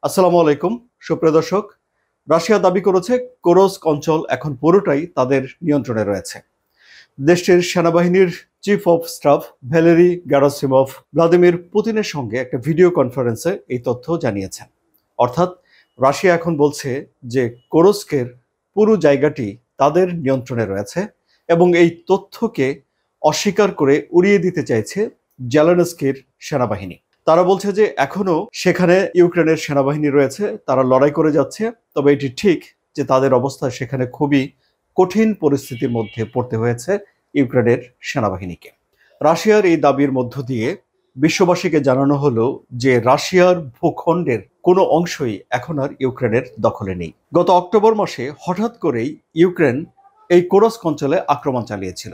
আসসালামু আলাইকুম সুপ্রিয় দর্শক। রাশিয়া দাবি করেছে কুরস্ক অঞ্চল এখন পুরোটাই তাদের নিয়ন্ত্রণে রয়েছে। দেশটির সেনাবাহিনীর chief of staff Valery Gerasimov Vladimir পুতিনের সঙ্গে একটা ভিডিও কনফারেন্সে এই তথ্য জানিয়েছেন। অর্থাৎ রাশিয়া এখন বলছে যে কুরস্কের পুরো জায়গাটি তাদের নিয়ন্ত্রণে রয়েছে এবং এই তথ্যকে অস্বীকার করে উড়িয়ে দিতে চাইছে জেলেনস্কির সেনাবাহিনী। তারা বলছে যে এখনো সেখানে ইউক্রেনের সেনাবাহিনী রয়েছে, তারা লড়াই করে যাচ্ছে। তবে এটি ঠিক যে তাদের অবস্থা সেখানে খুবই কঠিন পরিস্থিতির মধ্যে পড়তে হয়েছে ইউক্রেনের সেনাবাহিনীকে। রাশিয়ার এই দাবির মধ্য দিয়ে বিশ্ববাসীকে জানানো হলো যে রাশিয়ার ভূখণ্ডের কোনো অংশই এখন আর ইউক্রেনের দখলে নেই। গত অক্টোবর মাসে হঠাৎ করেই ইউক্রেন এই কুরস্ক অঞ্চলে আক্রমণ চালিয়েছিল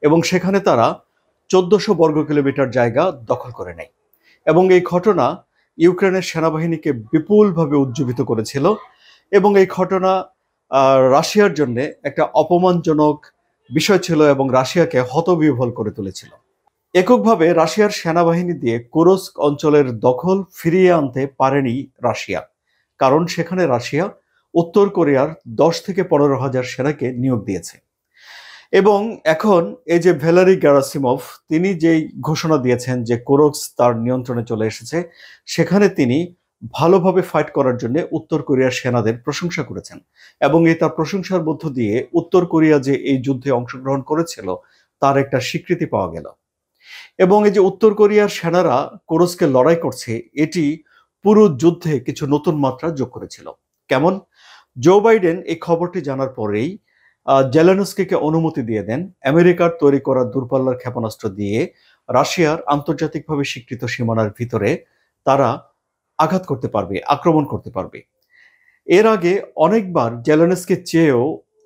এবং সেখানে তারা 1400 বর্গ কিলোমিটার জায়গা দখল করে নেয় এবং এই ঘটনা ইউক্রেনের সেনাবাহিনীকে বিপুলভাবে উজ্জীবিত করেছিল এবং এই ঘটনা রাশিয়ার জন্য একটা অপমানজনক বিষয় ছিল এবং রাশিয়াকে হতবিহ্বল করে তুলেছিল। এককভাবে রাশিয়ার সেনাবাহিনী দিয়ে কুরস্ক অঞ্চলের দখল ফিরিয়ে আনতে পারেনি রাশিয়া, কারণ সেখানে রাশিয়া উত্তর কোরিয়ার 10 থেকে 15,000 সেনাকে নিয়োগ দিয়েছে। এবং এখন এই যে ভ্যালেরি গ্যারাসিমভ তিনি যেই ঘোষণা দিয়েছেন যে কুরস্ক তার নিয়ন্ত্রণে চলে এসেছে, সেখানে তিনি ভালোভাবে ফাইট করার জন্য উত্তর কোরিয়ার সেনাদের প্রশংসা করেছেন এবং এই তার প্রশংসার মধ্য দিয়ে উত্তর কোরিয়া যে এই যুদ্ধে অংশগ্রহণ করেছিল তার একটা স্বীকৃতি পাওয়া গেল। এবং এই যে উত্তর কোরিয়ার সেনারা কুরস্কে লড়াই করছে, এটি পুরো যুদ্ধে কিছু নতুন মাত্রা যোগ করেছিল। কেমন? জো বাইডেন এই খবরটি জানার পরেই জেলেনস্কিকে অনুমতি দিয়ে দেন আমেরিকার তৈরি করা দূরপাল্লার ক্ষেপণাস্ত্র দিয়ে রাশিয়ার আন্তর্জাতিকভাবে স্বীকৃত সীমানার ভিতরে তারা আঘাত করতে পারবে, আক্রমণ করতে পারবে। এর আগে অনেকবার জেলেনস্কি চেয়েও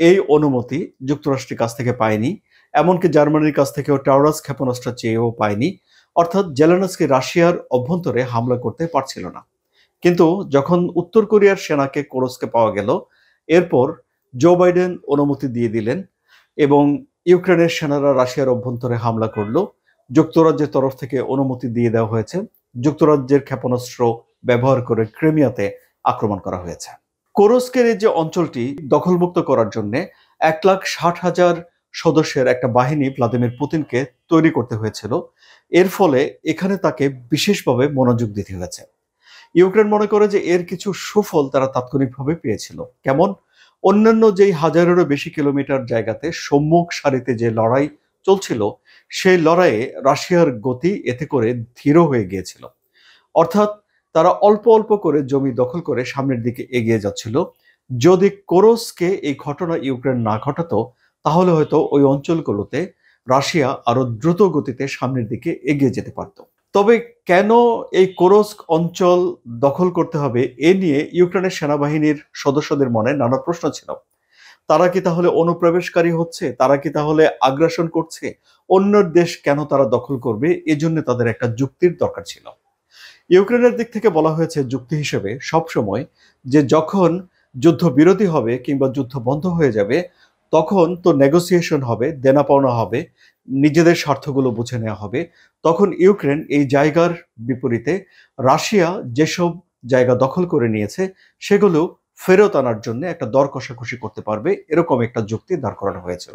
এই অনুমতি যুক্তরাষ্ট্রের কাছ থেকে পায়নি, এমনকি জার্মানির কাছ থেকেও টাওরাস ক্ষেপণাস্ত্র চেয়েও পায়নি। অর্থাৎ জেলেনস্কি রাশিয়ার অভ্যন্তরে হামলা করতে পারছিল না। কিন্তু যখন উত্তর কোরিয়ার সেনাকে কুরস্কে পাওয়া গেল, এরপর জো বাইডেন অনুমতি দিয়ে দিলেন এবং ইউক্রেনের সেনারা রাশিয়ার অভ্যন্তরে হামলা করলো। যুক্তরাজ্যের তরফ থেকে অনুমতি দিয়ে দেওয়া হয়েছে, যুক্তরাজ্যের ক্ষেপণাস্ত্র ব্যবহার করে ক্রিমিয়াতে আক্রমণ করা হয়েছে। কুরস্কের এই যে অঞ্চলটি দখলমুক্ত করার জন্য 1,60,000 সদস্যের একটা বাহিনী ভ্লাদিমির পুতিনকে তৈরি করতে হয়েছিল। এর ফলে এখানে তাকে বিশেষভাবে মনোযোগ দিতে হয়েছে। ইউক্রেন মনে করে যে এর কিছু সুফল তারা তাৎক্ষণিকভাবে পেয়েছিল। কেমন? অন্যান্য যেই হাজারেরও বেশি কিলোমিটার জায়গাতে সম্মুখ সারিতে যে লড়াই চলছিল, সেই লড়াইয়ে রাশিয়ার গতি এতে করে ধীর হয়ে গিয়েছিল। অর্থাৎ তারা অল্প অল্প করে জমি দখল করে সামনের দিকে এগিয়ে যাচ্ছিল। যদি কুরস্কে এই ঘটনা ইউক্রেন না ঘটাতো, তাহলে হয়তো ওই অঞ্চলগুলোতে রাশিয়া আরো দ্রুত গতিতে সামনের দিকে এগিয়ে যেতে পারত। তবে কেন এই কুরস্ক অঞ্চল দখল করতে হবে, এ নিয়ে ইউক্রেনের সেনাবাহিনীর সদস্যদের মনে নানা প্রশ্ন ছিল। তারা কি তাহলে অনুপ্রবেশকারী হচ্ছে? তারা কি তাহলে আগ্রাসন করছে? অন্য দেশ কেন তারা দখল করবে? এজন্য তাদের একটা যুক্তির দরকার ছিল। ইউক্রেনের দিক থেকে বলা হয়েছে যুক্তি হিসেবে সবসময় যে যখন যুদ্ধ বিরতি হবে কিংবা যুদ্ধ বন্ধ হয়ে যাবে, তখন তো নেগোসিয়েশন হবে, দেনা পাওনা হবে, নিজেদের স্বার্থগুলো বুঝে নেওয়া হবে। তখন ইউক্রেন এই জায়গার বিপরীতে রাশিয়া যেসব জায়গা দখল করে নিয়েছে সেগুলো ফেরত আনার জন্য একটা দর কষাকষি করতে পারবে, এরকম একটা যুক্তি দাঁড় করানো হয়েছিল।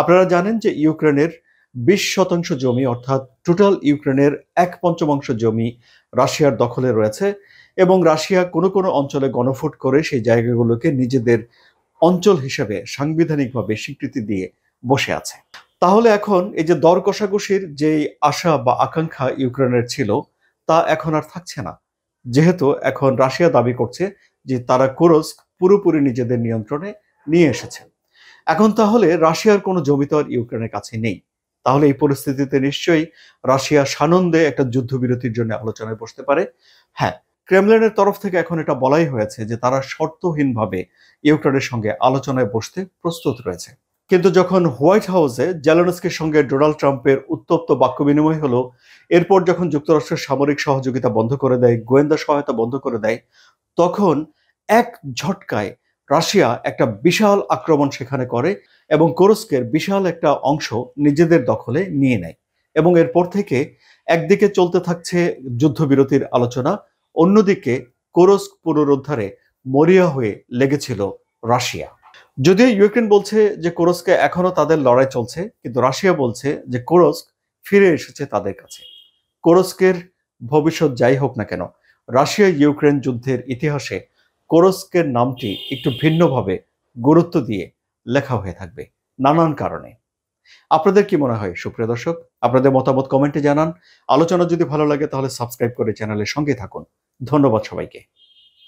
আপনারা জানেন যে ইউক্রেনের 20% জমি, অর্থাৎ টোটাল ইউক্রেনের 1/5 জমি রাশিয়ার দখলে রয়েছে এবং রাশিয়া কোনো কোনো অঞ্চলে গণভোট করে সেই জায়গাগুলোকে নিজেদের অঞ্চল হিসেবে সাংবিধানিকভাবে স্বীকৃতি দিয়ে বসে আছে। তাহলে এখন এই যে দর কষাকষির যেই আশা বা আকাঙ্ক্ষা ইউক্রেনের ছিল, তা এখন আর থাকছে না, যেহেতু এখন রাশিয়া দাবি করছে যে তারা কুরস্ক পুরোপুরি নিজেদের নিয়ন্ত্রণে নিয়ে এসেছে। এখন তাহলে রাশিয়ার কোনো জমি তো আর ইউক্রেনের কাছে নেই। তাহলে এই পরিস্থিতিতে নিশ্চয়ই রাশিয়া সানন্দে একটা যুদ্ধবিরতির জন্য আলোচনায় বসতে পারে। হ্যাঁ, ক্রেমলিনের তরফ থেকে এখন এটা বলাই হয়েছে যে তারা শর্তহীনভাবে ইউক্রেনের সঙ্গে আলোচনায় বসতে প্রস্তুত রয়েছে। কিন্তু যখন হোয়াইট হাউসে জেলেনস্কির সঙ্গে ডোনাল্ড ট্রাম্পের উত্তপ্ত বাক্য বিনিময় হলো, এরপর যখন যুক্তরাষ্ট্রের সামরিক সহযোগিতা বন্ধ করে দেয়, গোয়েন্দা সহায়তা বন্ধ করে দেয়, তখন এক ঝটকায় রাশিয়া একটা বিশাল আক্রমণ সেখানে করে এবং কুরস্কের বিশাল একটা অংশ নিজেদের দখলে নিয়ে নেয়। এবং এরপর থেকে একদিকে চলতে থাকছে যুদ্ধবিরতির আলোচনা, অন্যদিকে কোরস্ক পুনরুদ্ধারে মরিয়া হয়ে লেগেছিল রাশিয়া। যদিও ইউক্রেন বলছে যে কোরস্কে এখনো তাদের লড়াই চলছে, কিন্তু রাশিয়া বলছে যে কোরস্ক ফিরে এসেছে তাদের কাছে। কোরস্কের ভবিষ্যৎ যাই হোক না কেন, রাশিয়া ইউক্রেন যুদ্ধের ইতিহাসে কোরস্কের নামটি একটু ভিন্নভাবে গুরুত্ব দিয়ে লেখা হয়ে থাকবে নানান কারণে। আপনাদের কি মনে হয় সুপ্রিয় দর্শক? আপনাদের মতামত কমেন্টে জানান। আলোচনা যদি ভালো লাগে তাহলে সাবস্ক্রাইব করে চ্যানেলের সঙ্গে থাকুন। ধন্যবাদ সবাইকে।